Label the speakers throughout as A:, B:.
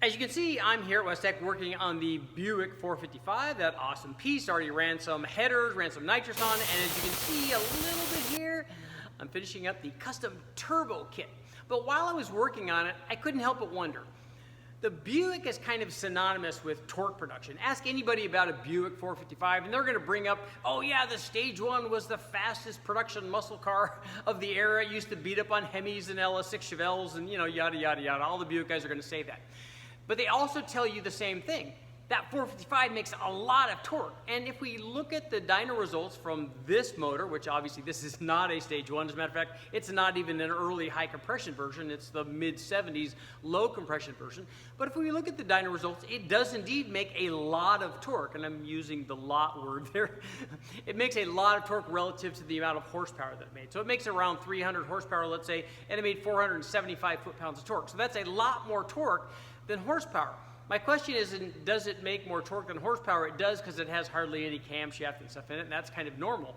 A: As you can see, I'm here at West Tech working on the Buick 455. That awesome piece. Already ran some headers, ran some nitrous on it, and as you can see a little bit here, I'm finishing up the custom turbo kit. But while I was working on it, I couldn't help but wonder. The Buick is kind of synonymous with torque production. Ask anybody about a Buick 455 and they're going to bring up, oh yeah, the Stage 1 was the fastest production muscle car of the era. It used to beat up on Hemis and LS6 Chevelles and yada, yada, yada. All the Buick guys are going to say that. But they also tell you the same thing. That 455 makes a lot of torque. And if we look at the dyno results from this motor, which obviously this is not a Stage 1, as a matter of fact, it's not even an early high compression version, it's the mid-70s low compression version. But if we look at the dyno results, it does indeed make a lot of torque, and I'm using the lot word there. It makes a lot of torque relative to the amount of horsepower that it made. So it makes around 300 horsepower, let's say, and it made 475 foot-pounds of torque. So that's a lot more torque than horsepower. My question is, does it make more torque than horsepower? It does, because it has hardly any camshaft and stuff in it, and that's kind of normal.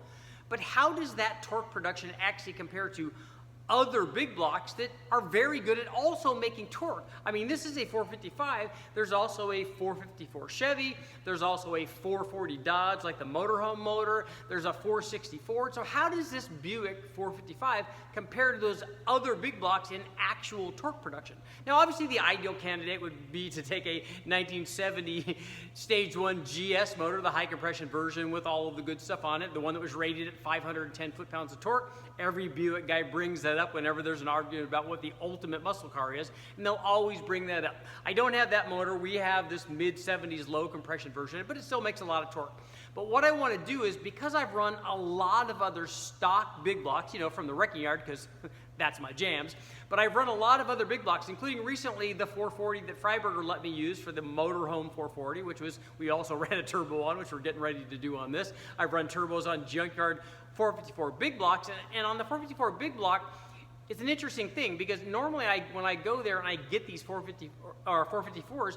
A: But how does that torque production actually compare to other big blocks that are very good at also making torque? I mean, this is a 455. There's also a 454 Chevy. There's also a 440 Dodge, like the motorhome motor. There's a 464. So how does this Buick 455 compare to those other big blocks in actual torque production? Now, obviously, the ideal candidate would be to take a 1970 Stage 1 GS motor, the high compression version with all of the good stuff on it, the one that was rated at 510 foot-pounds of torque. Every Buick guy brings that up whenever there's an argument about what the ultimate muscle car is, and they'll always bring that up. I don't have that motor. We have this mid-70s low compression version, but it still makes a lot of torque. But what I want to do is, because I've run a lot of other stock big blocks, from the wrecking yard, because that's my jams, but I've run a lot of other big blocks, including recently the 440 that Freiberger let me use for the motorhome 440, which was, we also ran a turbo on, which we're getting ready to do on this. I've run turbos on Junkyard 454 big blocks, and on the 454 big block, it's an interesting thing, because normally when I go there and I get these 454s,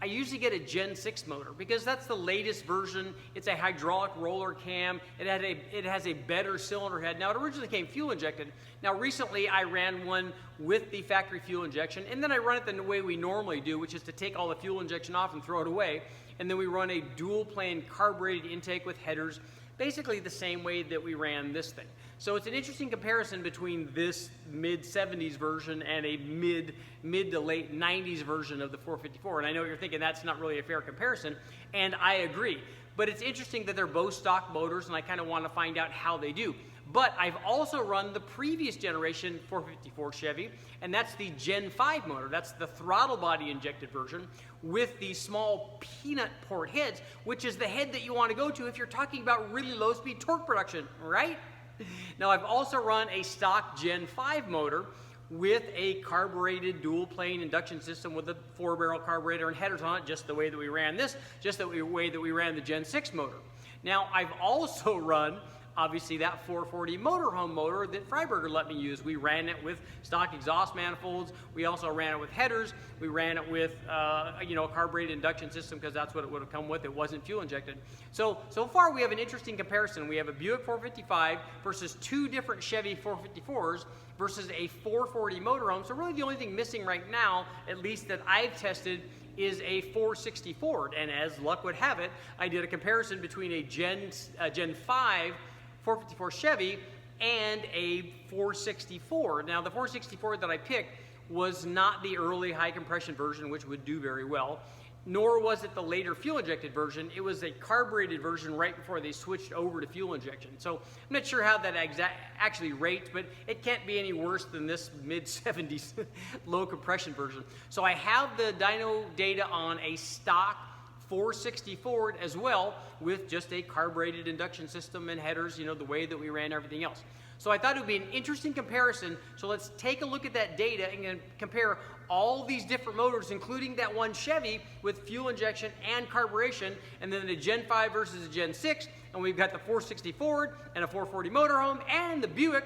A: I usually get a Gen 6 motor, because that's the latest version. It's a hydraulic roller cam. It has a better cylinder head. Now, it originally came fuel injected. Now, recently I ran one with the factory fuel injection, and then I run it the way we normally do, which is to take all the fuel injection off and throw it away. And then we run a dual plane carbureted intake with headers, basically the same way that we ran this thing. So it's an interesting comparison between this mid-70s version and a mid to late 90s version of the 454. And I know you're thinking that's not really a fair comparison, and I agree. But it's interesting that they're both stock motors, and I kind of want to find out how they do. But I've also run the previous generation 454 Chevy, and that's the Gen 5 motor. That's the throttle body injected version with the small peanut port heads, which is the head that you want to go to if you're talking about really low speed torque production, right? Now, I've also run a stock Gen 5 motor with a carbureted dual plane induction system with a 4-barrel carburetor and headers on it, just the way that we ran this, just the way that we ran the Gen 6 motor. Now, I've also run, obviously, that 440 motorhome motor that Freiberger let me use. We ran it with stock exhaust manifolds. We also ran it with headers. We ran it with a carbureted induction system, because that's what it would have come with. It wasn't fuel injected. So far we have an interesting comparison. We have a Buick 455 versus two different Chevy 454s versus a 440 motorhome. So really the only thing missing right now, at least that I've tested, is a 464. And as luck would have it, I did a comparison between a Gen 5 454 Chevy and a 464. Now, the 464 that I picked was not the early high compression version, which would do very well, nor was it the later fuel injected version. It was a carbureted version right before they switched over to fuel injection. So I'm not sure how that actually rates, but it can't be any worse than this mid-70s low compression version. So I have the dyno data on a stock 464 as well, with just a carbureted induction system and headers, the way that we ran everything else. So I thought it would be an interesting comparison. So let's take a look at that data and compare all these different motors, including that one Chevy with fuel injection and carburation, and then the Gen 5 versus the Gen 6, and we've got the 464 and a 440 motorhome and the Buick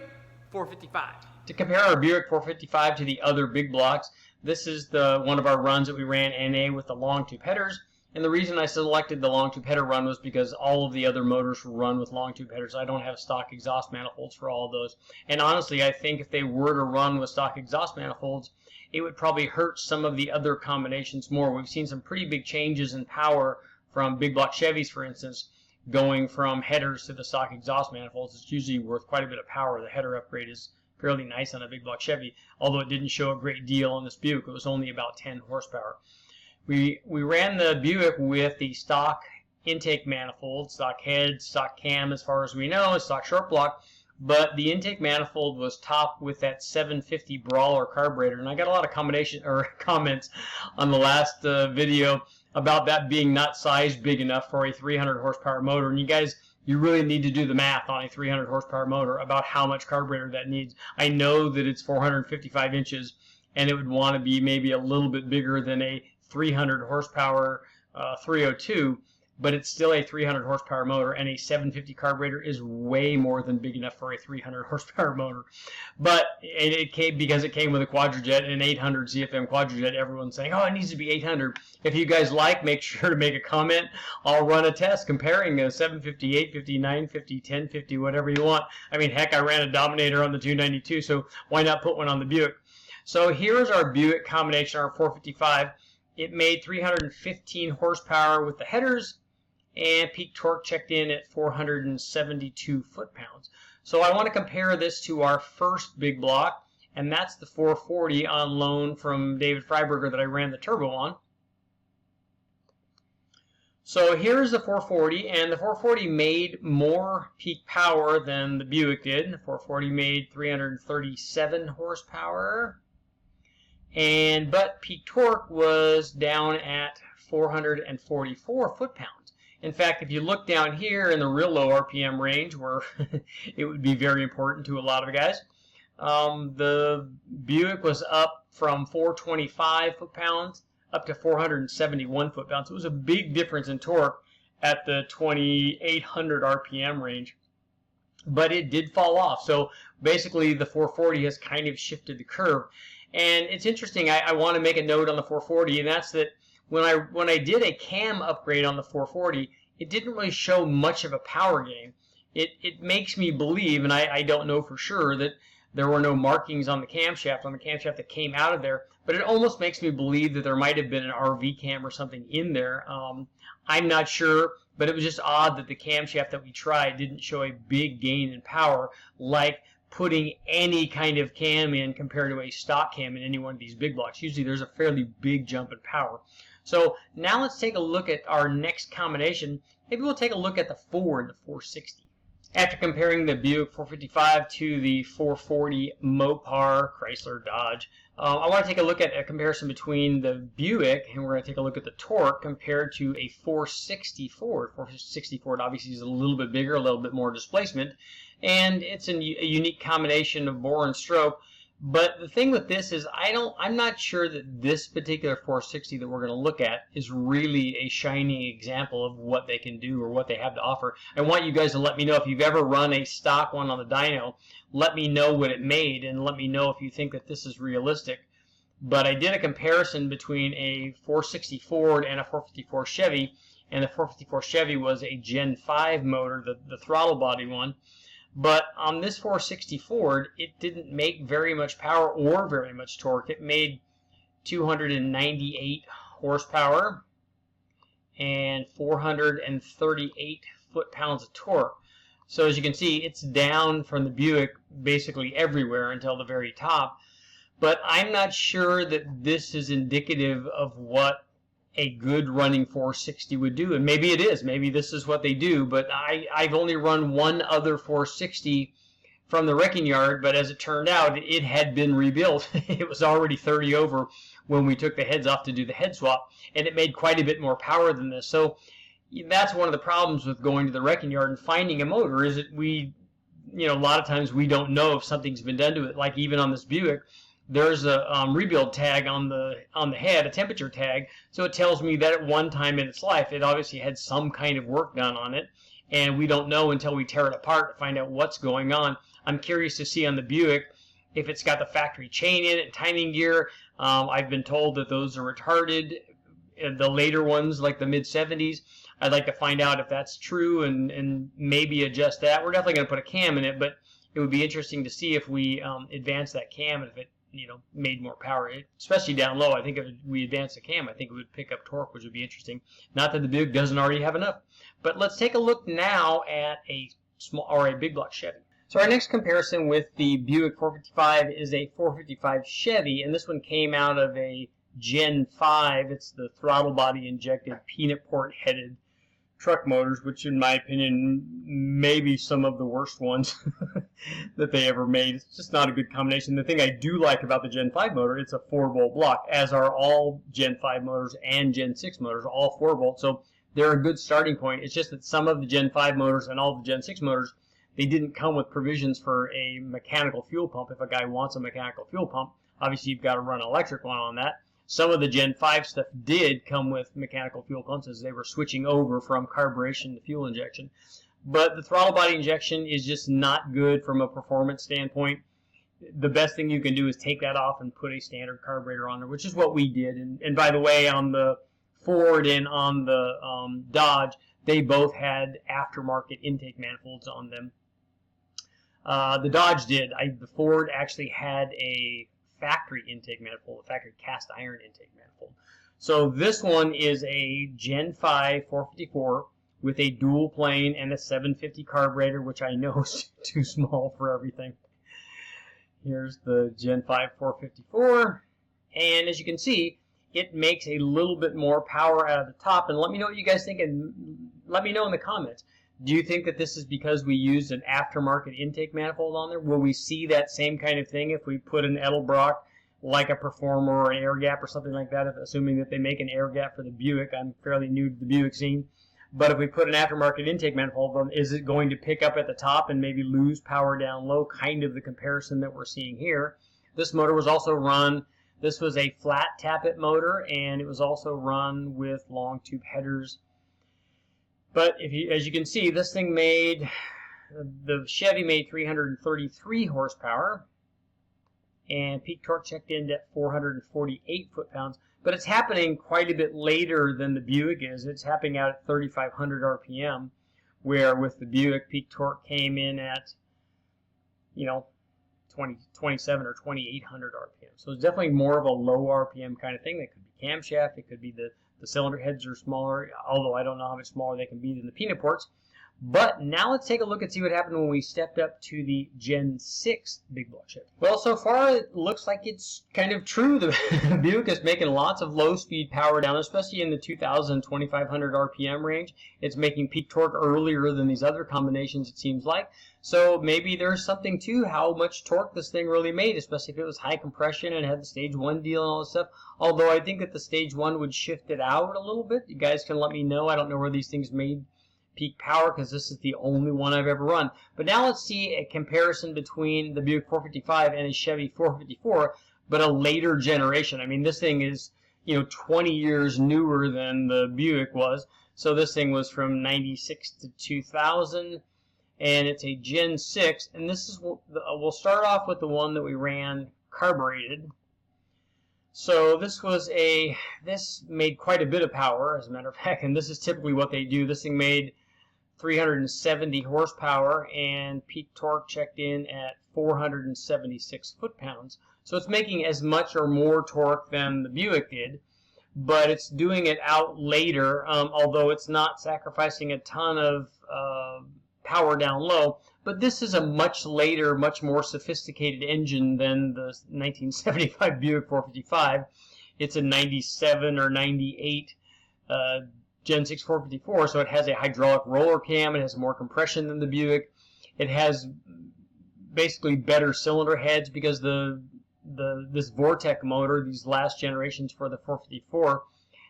A: 455. To compare our Buick 455 to the other big blocks, this is one of our runs that we ran NA with the long tube headers. And the reason I selected the long tube header run was because all of the other motors run with long tube headers. I don't have stock exhaust manifolds for all of those. And honestly, I think if they were to run with stock exhaust manifolds, it would probably hurt some of the other combinations more. We've seen some pretty big changes in power from big block Chevys, for instance, going from headers to the stock exhaust manifolds. It's usually worth quite a bit of power. The header upgrade is fairly nice on a big block Chevy, although it didn't show a great deal on this Buick. It was only about 10 horsepower. We ran the Buick with the stock intake manifold, stock head, stock cam as far as we know, stock short block, but the intake manifold was topped with that 750 Brawler carburetor, and I got a lot of comments on the last video about that being not sized big enough for a 300 horsepower motor. And you guys, you really need to do the math on a 300 horsepower motor about how much carburetor that needs. I know that it's 455 inches, and it would want to be maybe a little bit bigger than a 300 horsepower 302, but it's still a 300 horsepower motor, and a 750 carburetor is way more than big enough for a 300 horsepower motor. But it came because it came with a quadrojet, an 800 CFM quadrojet. Everyone's saying, oh, it needs to be 800. If you guys like, make sure to make a comment. I'll run a test comparing a 750, 850, 950, 1050, whatever you want. I mean, heck, I ran a Dominator on the 292, so why not put one on the Buick? So here's our Buick combination, our 455. It made 315 horsepower with the headers, and peak torque checked in at 472 foot-pounds. So I want to compare this to our first big block, and that's the 440 on loan from David Freiberger that I ran the turbo on. So here's the 440, and the 440 made more peak power than the Buick did. The 440 made 337 horsepower, but peak torque was down at 444 foot-pounds. In fact, if you look down here in the real low RPM range, where it would be very important to a lot of guys, the Buick was up from 425 foot-pounds up to 471 foot-pounds. It was a big difference in torque at the 2800 RPM range, but it did fall off. So basically, the 440 has kind of shifted the curve. And it's interesting, I want to make a note on the 440, and that's that when I did a cam upgrade on the 440, it didn't really show much of a power gain. It makes me believe, and I don't know for sure, that there were no markings on the camshaft that came out of there, but it almost makes me believe that there might have been an RV cam or something in there. I'm not sure, but it was just odd that the camshaft that we tried didn't show a big gain in power, like putting any kind of cam in compared to a stock cam in any one of these big blocks. Usually there's a fairly big jump in power. So now let's take a look at our next combination. Maybe we'll take a look at the Ford, the 460. After comparing the Buick 455 to the 440 Mopar, Chrysler, Dodge, I want to take a look at a comparison between the Buick, and we're going to take a look at the torque compared to a 460 Ford. 460 Ford obviously is a little bit bigger, a little bit more displacement, and it's a unique combination of bore and stroke. But the thing with this is I'm not sure that this particular 460 that we're going to look at is really a shining example of what they can do or what they have to offer. I want you guys to let me know if you've ever run a stock one on the dyno. Let me know what it made, and let me know if you think that this is realistic. But I did a comparison between a 460 Ford and a 454 Chevy, and the 454 Chevy was a Gen 5 motor, the throttle body one. But on this 460 Ford, it didn't make very much power or very much torque. It made 298 horsepower and 438 foot-pounds of torque. So as you can see, it's down from the Buick basically everywhere until the very top. But I'm not sure that this is indicative of what a good running 460 would do, and maybe it is. Maybe this is what they do, but I've only run one other 460 from the wrecking yard, but as it turned out, it had been rebuilt. It was already 30 over when we took the heads off to do the head swap, and it made quite a bit more power than this. So that's one of the problems with going to the wrecking yard and finding a motor, is that a lot of times we don't know if something's been done to it. Like even on this Buick, there's a rebuild tag on the head, a temperature tag, so it tells me that at one time in its life it obviously had some kind of work done on it, and we don't know until we tear it apart to find out what's going on. I'm curious to see on the Buick if it's got the factory chain in it and timing gear. I've been told that those are retarded, the later ones, like the mid-70s. I'd like to find out if that's true and maybe adjust that. We're definitely going to put a cam in it, but it would be interesting to see if we advance that cam and if it, you know, made more power, especially down low. I think if we advance the cam, I think it would pick up torque, which would be interesting. Not that the Buick doesn't already have enough. But let's take a look now at a small or a big block Chevy. So our next comparison with the Buick 455 is a 455 Chevy, and this one came out of a Gen 5. It's the throttle body injected peanut port headed truck motors, which in my opinion may be some of the worst ones that they ever made. It's just not a good combination. The thing I do like about the Gen 5 motor, it's a 4-volt block, as are all Gen 5 motors and Gen 6 motors, all 4-volt. So they're a good starting point. It's just that some of the Gen 5 motors and all the Gen 6 motors, they didn't come with provisions for a mechanical fuel pump. If a guy wants a mechanical fuel pump, obviously you've got to run an electric one on that. Some of the Gen 5 stuff did come with mechanical fuel pumps as they were switching over from carburation to fuel injection. But the throttle body injection is just not good from a performance standpoint. The best thing you can do is take that off and put a standard carburetor on there, which is what we did. And by the way, on the Ford and on the Dodge, they both had aftermarket intake manifolds on them. The Dodge did. The Ford actually had a factory intake manifold, a factory cast iron intake manifold. So this one is a Gen 5 454 with a dual plane and a 750 carburetor, which I know is too small for everything. Here's the Gen 5 454, and as you can see, it makes a little bit more power out of the top. And let me know what you guys think, and let me know in the comments. Do you think that this is because we used an aftermarket intake manifold on there? Will we see that same kind of thing if we put an Edelbrock, like a Performer or an air gap or something like that, assuming that they make an air gap for the Buick? I'm fairly new to the Buick scene. But if we put an aftermarket intake manifold on, is it going to pick up at the top and maybe lose power down low? Kind of the comparison that we're seeing here. This motor was also run, this was a flat tappet motor, and it was also run with long tube headers. But as you can see, this thing made, the Chevy made 333 horsepower, and peak torque checked in at 448 foot-pounds. But it's happening quite a bit later than the Buick is. It's happening out at 3,500 RPM, where with the Buick, peak torque came in at, you know, 27 or 2,800 RPM. So it's definitely more of a low RPM kind of thing. That could be camshaft. It could be the cylinder heads are smaller, although I don't know how much smaller they can be than the peanut ports. But now let's take a look and see what happened when we stepped up to the Gen 6 big block Chevy. Well, so far it looks like it's kind of true. The Buick is making lots of low-speed power down, especially in the 2,000, 2,500 RPM range. It's making peak torque earlier than these other combinations, it seems like. So maybe there's something to how much torque this thing really made, especially if it was high compression and had the stage 1 deal and all this stuff. Although I think that the stage 1 would shift it out a little bit. You guys can let me know. I don't know where these things made peak power because this is the only one I've ever run. But now let's see a comparison between the Buick 455 and a Chevy 454, but a later generation. I mean, this thing is, you know, 20 years newer than the Buick was. So this thing was from 96 to 2000, and it's a Gen 6. And this is, we'll start off with the one that we ran carbureted. So this made quite a bit of power, as a matter of fact, and this is typically what they do. This thing made 370 horsepower, and peak torque checked in at 476 foot-pounds. So it's making as much or more torque than the Buick did, but it's doing it out later, although it's not sacrificing a ton of power down low. But this is a much later, much more sophisticated engine than the 1975 Buick 455. It's a 97 or 98 Gen 6 454, so it has a hydraulic roller cam. It has more compression than the Buick. It has basically better cylinder heads because this Vortec motor, these last generations for the 454,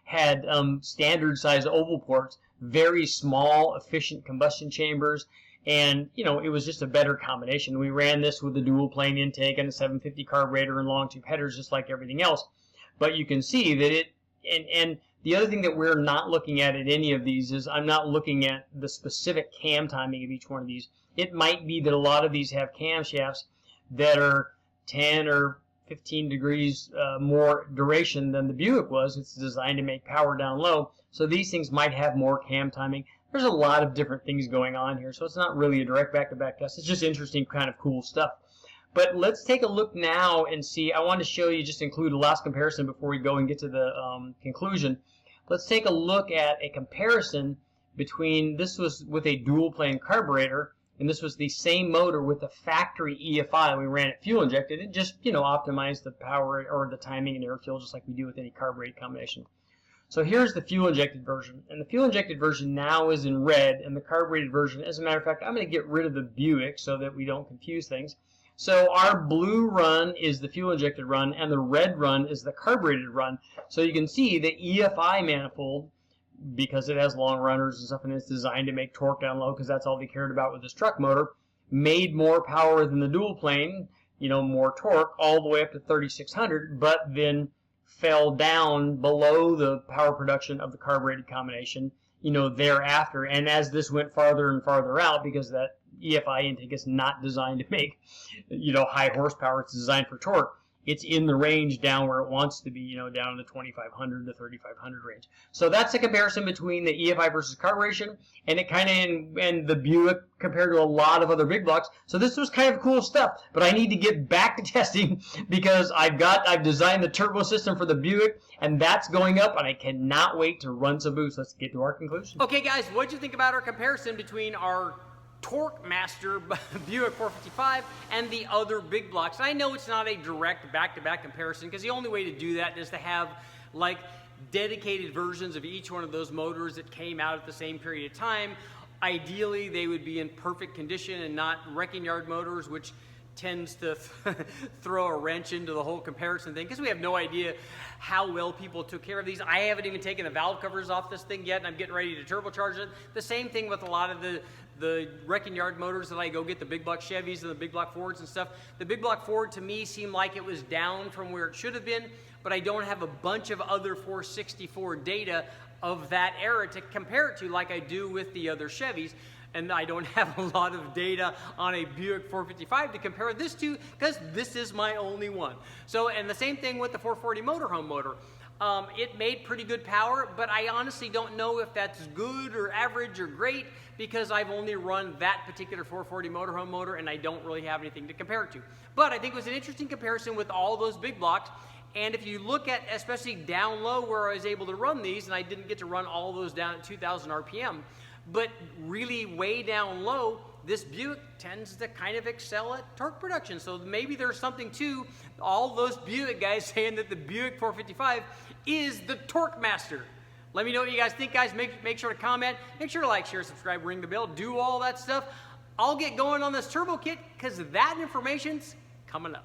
A: had standard size oval ports, very small, efficient combustion chambers, and you know, it was just a better combination. We ran this with a dual plane intake and a 750 carburetor and long tube headers, just like everything else. But you can see that it, and the other thing that we're not looking at any of these is I'm not looking at the specific cam timing of each one of these. It might be that a lot of these have camshafts that are 10 or 15 degrees more duration than the Buick was. It's designed to make power down low, so these things might have more cam timing. There's a lot of different things going on here, so it's not really a direct back-to-back test. It's just interesting, kind of cool stuff. But let's take a look now and see. I want to show you, just include a last comparison before we go and get to the conclusion. Let's take a look at a comparison between, this was with a dual plane carburetor, and this was the same motor with the factory EFI. We ran it fuel injected. It just, optimized the power or the timing and air fuel just like we do with any carbureted combination. So here's the fuel injected version, and the fuel injected version now is in red, and the carbureted version, as a matter of fact, I'm going to get rid of the Buick so that we don't confuse things. So our blue run is the fuel injected run, and the red run is the carbureted run. So you can see the EFI manifold, because it has long runners and stuff, and it's designed to make torque down low, because that's all they cared about with this truck motor, made more power than the dual plane, more torque, all the way up to 3,600, but then fell down below the power production of the carbureted combination, thereafter. And as this went farther and farther out, because that EFI intake is not designed to make, high horsepower, it's designed for torque, it's in the range down where it wants to be, down in the 2,500 to 3,500 range. So that's a comparison between the EFI versus carburation, and it kind of, and the Buick compared to a lot of other big blocks. So this was kind of cool stuff, but I need to get back to testing because I've designed the turbo system for the Buick, and that's going up, and I cannot wait to run some boost. Let's get to our conclusion. Okay, guys, what'd you think about our comparison between our Torque Master Buick 455 and the other big blocks? I know it's not a direct back-to-back comparison, because the only way to do that is to have like dedicated versions of each one of those motors that came out at the same period of time. Ideally, they would be in perfect condition and not wrecking yard motors, which tends to throw a wrench into the whole comparison thing, because we have no idea how well people took care of these. I haven't even taken the valve covers off this thing yet, and I'm getting ready to turbocharge it. The same thing with a lot of the wrecking yard motors that I go get, the big block Chevys and the big block Fords and stuff. The big block Ford to me seemed like it was down from where it should have been, but I don't have a bunch of other 464 data of that era to compare it to like I do with the other Chevys. And I don't have a lot of data on a Buick 455 to compare this to, because this is my only one. So, and the same thing with the 440 motorhome motor. It made pretty good power, but I honestly don't know if that's good or average or great, because I've only run that particular 440 motorhome motor and I don't really have anything to compare it to. But I think it was an interesting comparison with all those big blocks. And if you look at, especially down low where I was able to run these, and I didn't get to run all those down at 2,000 RPM, but really way down low, this Buick tends to kind of excel at torque production. So maybe there's something to all those Buick guys saying that the Buick 455 is the torque master. Let me know what you guys think, guys. Make sure to comment. Make sure to like, share, subscribe, ring the bell, do all that stuff. I'll get going on this turbo kit, because that information's coming up.